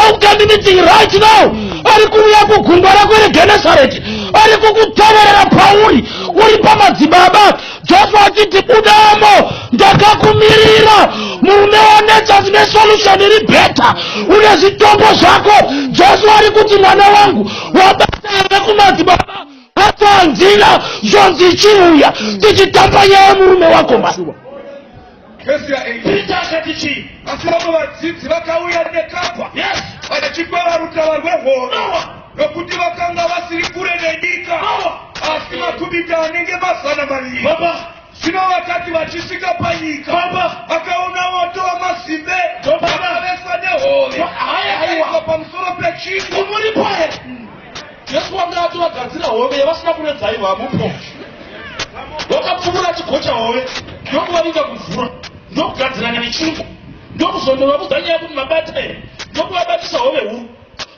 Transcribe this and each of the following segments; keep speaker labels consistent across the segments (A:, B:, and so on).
A: now telling me right now. Arikuya kukumbara kwere Genesaret. Arikukutaverera Pauli. Uri pamadzibaba. Joshua achiti budamo. Ndakakumirira. Mumeonesa zine solution iri better. Une zitombo zvako. Joshua arikuti mwana wangu. Wabatave kumadzibaba. Hatanzira zonzi chiuya. Tichitamba yeye murume wako masuwa.
B: Kesi ya Peter akatichi. Asaba bazinzi bakawuya nekapa. Yes. Anachikwa rutawa rweho. Nokuti bakanga basiri kure nedika. Asima kubita nenge basana mali. Baba. Sino wakati wachisika panyika. Baba. Akaona moto wa masimbe. Baba. Besane hole. Haya. Kwa msoro pechiko. Umuri pae. Yesu wanga atu wakazira hove. Yabasina kule zaiwa mupo. Wakapfumura chikocha hove. Yoko walinga kufura. Ndokugadzirana nechirungu ndokusondova kuzanya kuti mabate ndokuvabatisa hove huru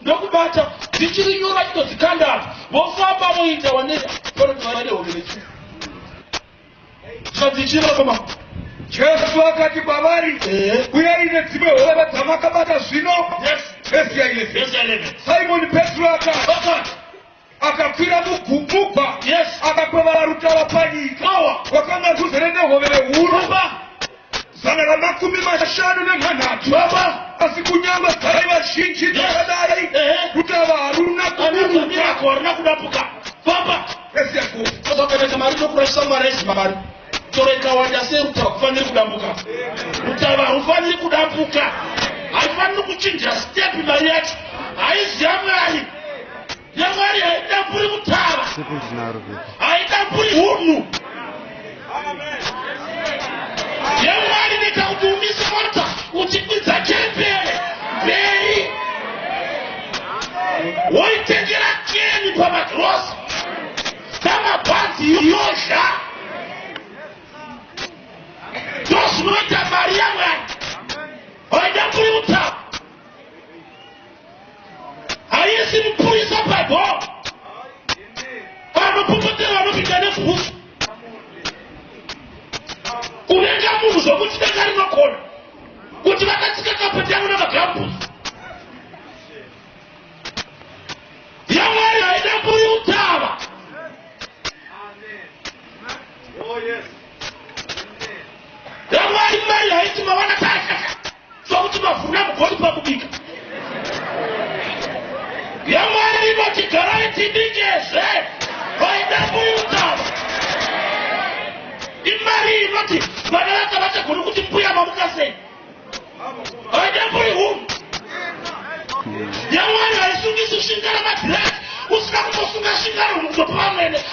B: ndokubata dzichiri nyora chitozikanda vofamba muita wanera panoti vane hove nechirungu zvadzichira koma Jesu akati kwavari uyaine dzimwe hove dzamakabata zvino. Vesi ya 11 Simon Petro akakwira mugumugwa akakwevara rutawa panyika wakanga kuzere nehove huru Sanara makumi mashanu nemanhatu. Baba. Asikunyamba sarai vazhinji dzakadai. Rutawa haruna kudapuka. Haruna kudapuka. Baba. Esi yako. Saka mari ndokurashisa marezi babari. Toreka wanda se rutawa kufaniri kudapuka. Rutawa harufaniri kudapuka. Haifaniri kuchinja step mari yacho. Haiziya mwari. Yamwari haidapuri kutava. Haidapuri hunhu. Amen. Yamwari nekakutumisa mota uchipidza chembere mberi woitengera keni pamakrosi tamabhanzi yozha ndozvinoita mari yamwari waida kuri utapa haisi mupurisa padho vanopopotera vanopinda nebhuku unenga munhu zvokuti danga rinokona kuti vakatsika kapeti yavo namagambuzi yamwari haida kuri utava yamwari mari haiti mavana taashaka zvokuti mavhuruna mugoti pakubika yamwari inoti garai tidingezve haida kuri utava imari inoti vana vakavachagoni kuti mbuya mamukasei haidamburi hunu yamwari haisungisi shingara madhirati usina kutosunga shingaro mukutopa vamwene